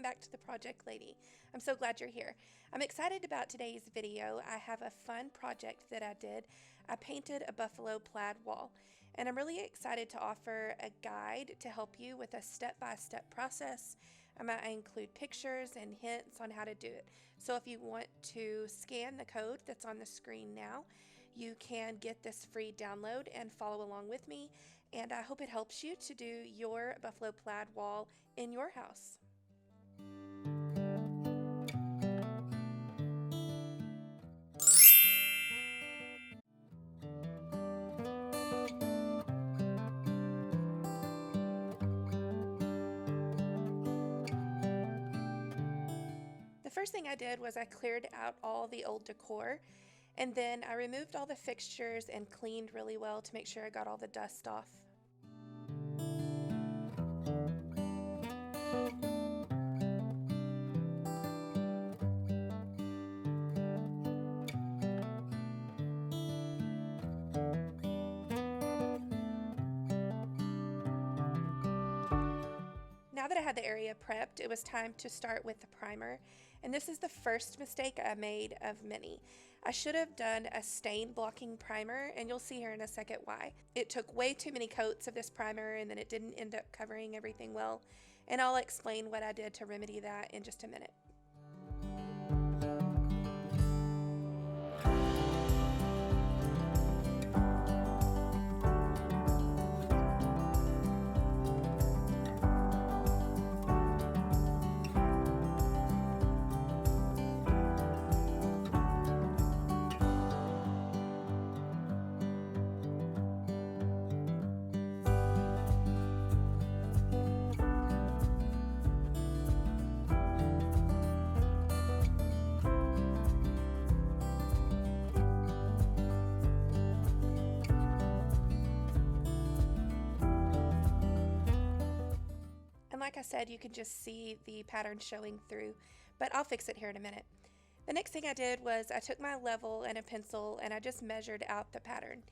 welcome back to the Project Lady. I'm so glad you're here. I'm excited about today's video. I have a fun project that I did. I painted a buffalo plaid wall, and I'm really excited to offer a guide to help you with a step-by-step process. I include pictures and hints on how to do it. So if you want to scan the code that's on the screen now, you can get this free download and follow along with me, and I hope it helps you to do your buffalo plaid wall in your house. The first thing I did was I cleared out all the old decor, and then I removed all the fixtures and cleaned really well to make sure I got all the dust off. Now that I had the area prepped, it was time to start with the primer, and this is the first mistake I made of many. I should have done a stain blocking primer, and you'll see here in a second why. It took way too many coats of this primer, and then it didn't end up covering everything well, and I'll explain what I did to remedy that in just a minute. And like I said, you can just see the pattern showing through, but I'll fix it here in a minute. The next thing I did was I took my level and a pencil and I just measured out the pattern.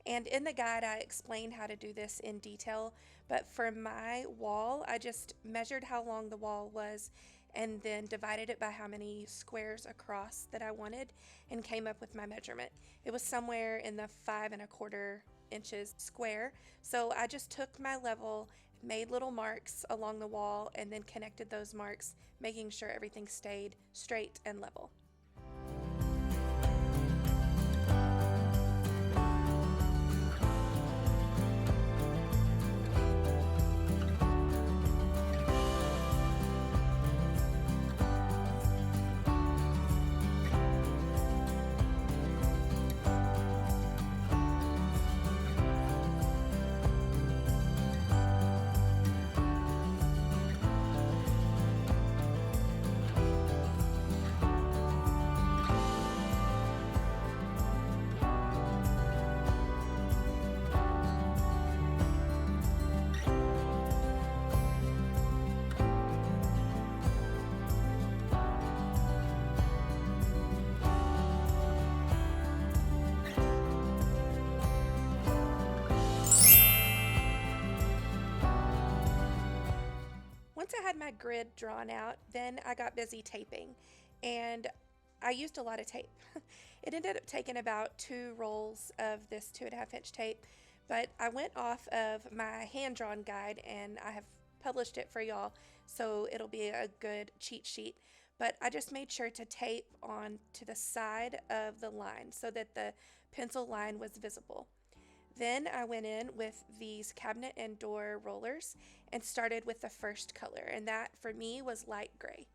And in the guide, I explained how to do this in detail, but for my wall, I just measured how long the wall was and then divided it by how many squares across that I wanted and came up with my measurement. It was somewhere in the 5¼ inches square. So I just took my level, made little marks along the wall, and then connected those marks, making sure everything stayed straight and level. Once I had my grid drawn out, then I got busy taping, and I used a lot of tape. It ended up taking about 2 rolls of this 2½ inch tape, but I went off of my hand-drawn guide and I have published it for y'all, so it'll be a good cheat sheet. But I just made sure to tape on to the side of the line so that the pencil line was visible. Then I went in with these cabinet and door rollers and started with the first color, and that for me was light gray.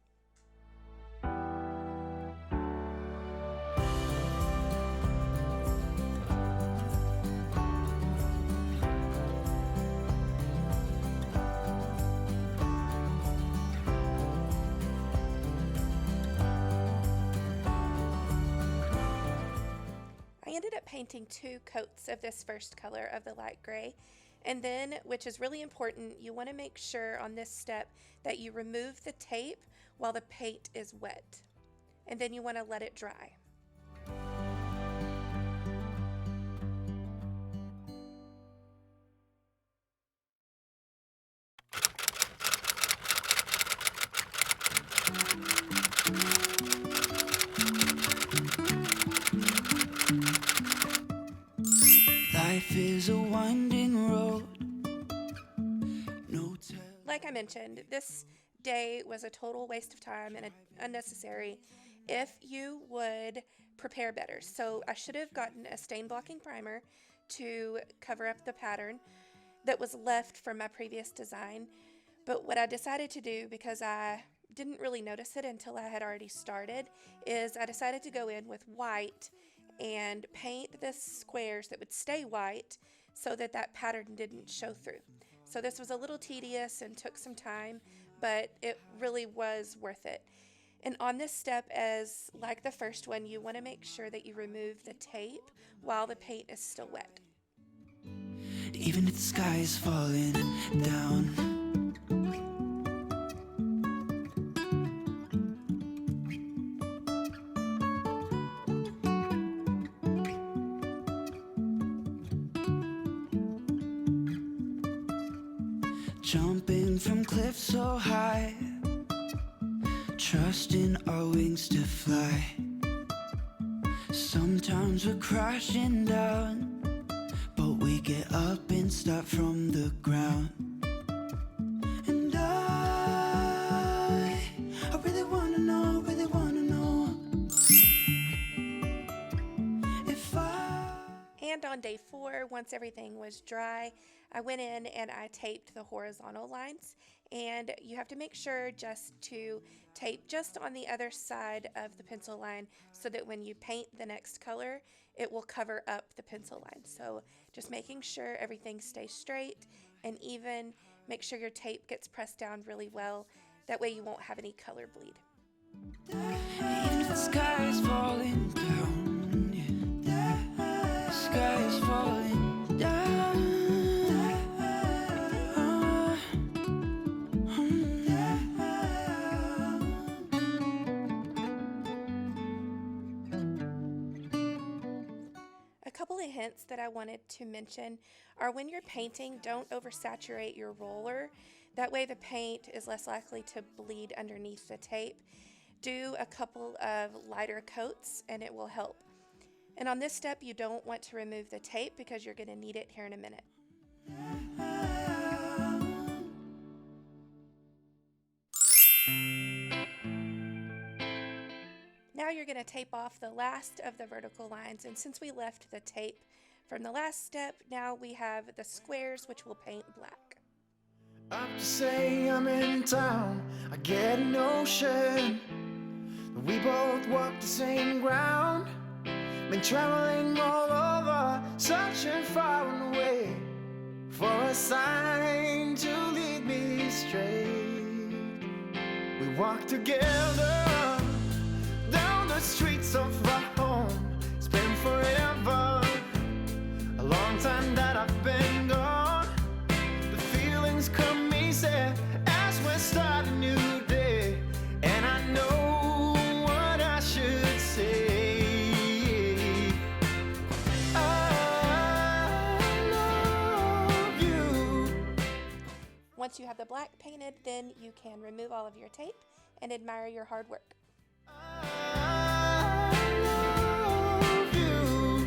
I ended up painting 2 coats of this first color of the light gray, and then, which is really important, you want to make sure on this step that you remove the tape while the paint is wet, and then you want to let it dry. Life is a winding road. No tell. Like I mentioned, this day was a total waste of time and unnecessary if you would prepare better. So I should have gotten a stain blocking primer to cover up the pattern that was left from my previous design. But what I decided to do, because I didn't really notice it until I had already started, is I decided to go in with white and paint the squares that would stay white so that that pattern didn't show through. So this was a little tedious and took some time, but it really was worth it. And on this step, as like the first one, you want to make sure that you remove the tape while the paint is still wet. Even if the sky is falling down. Jumping from cliffs so high, trusting our wings to fly. Sometimes we're crashing down, but we get up and start from the ground. And I really wanna know if I... And on day 4, once everything was dry, I went in and I taped the horizontal lines. And you have to make sure just to tape just on the other side of the pencil line so that when you paint the next color, it will cover up the pencil line. So just making sure everything stays straight and even. Make sure your tape gets pressed down really well. That way you won't have any color bleed. Even if the sky is falling down, yeah. The sky is falling down. A couple of hints that I wanted to mention are when you're painting, don't oversaturate your roller. That way the paint is less likely to bleed underneath the tape. Do a couple of lighter coats and it will help. And on this step, you don't want to remove the tape because you're going to need it here in a minute. Now you're going to tape off the last of the vertical lines, and since we left the tape from the last step, now we have the squares, which we'll paint black. Up to say I'm in town, I get a notion that we both walk the same ground. Been traveling all over, searching far and away for a sign to lead me straight. We walk together down the streets of our home. It's been forever, a long time that I've been gone. The feelings come easy as we start a new day, and I know what I should say. I love you. Once you have the black painted, then you can remove all of your tape and admire your hard work. I love you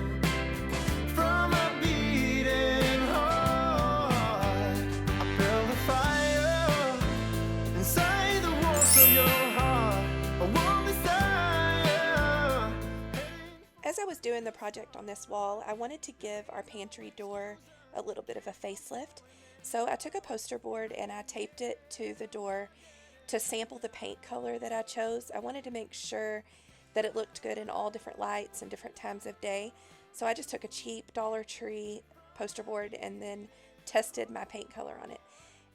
from a beating heart. I build a fire inside the walls of your heart. A warm desire. As I was doing the project on this wall, I wanted to give our pantry door a little bit of a facelift. So I took a poster board and I taped it to the door to sample the paint color that I chose. I wanted to make sure that it looked good in all different lights and different times of day. So I just took a cheap Dollar Tree poster board and then tested my paint color on it.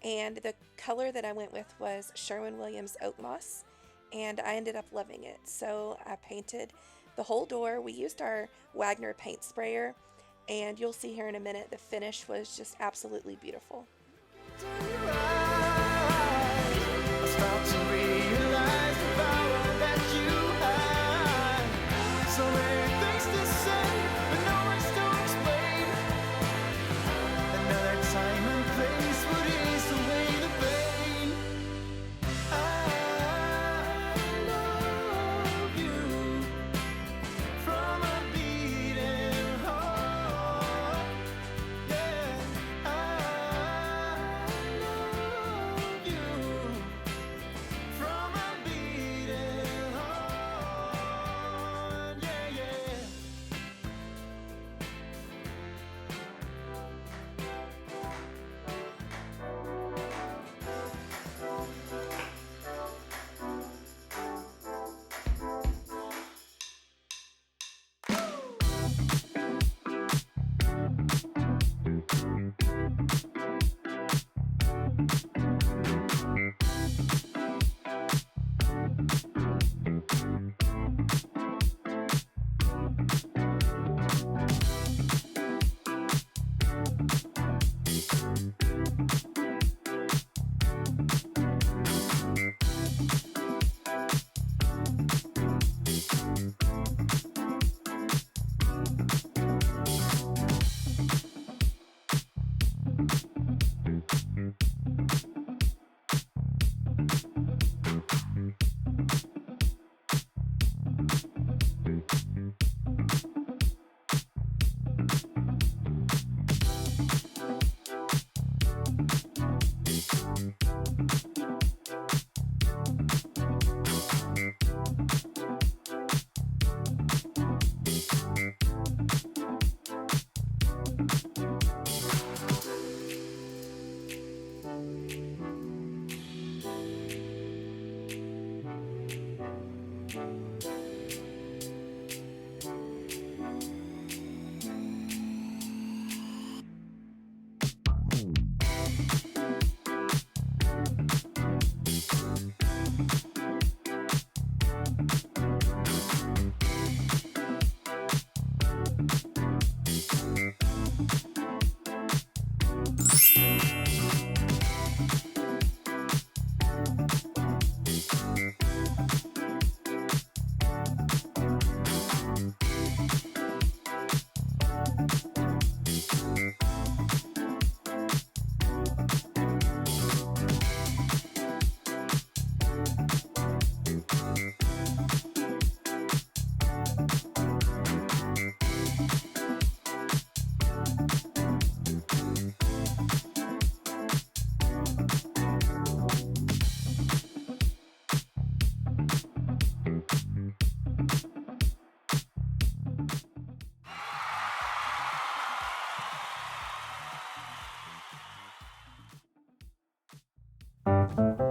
And the color that I went with was Sherwin-Williams Oak Moss, and I ended up loving it. So I painted the whole door. We used our Wagner paint sprayer, and you'll see here in a minute the finish was just absolutely beautiful. I start to realize the power that you have. So many things to say, but no words to explain. Another time and place would ease away the pain. I love you from a beating heart.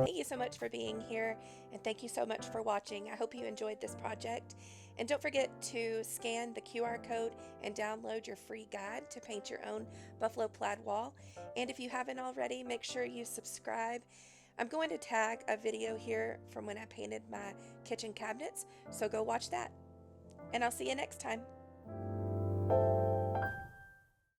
Thank you so much for being here, and thank you so much for watching. I hope you enjoyed this project. And don't forget to scan the QR code and download your free guide to paint your own buffalo plaid wall. And if you haven't already, make sure you subscribe. I'm going to tag a video here from when I painted my kitchen cabinets, so go watch that. And I'll see you next time.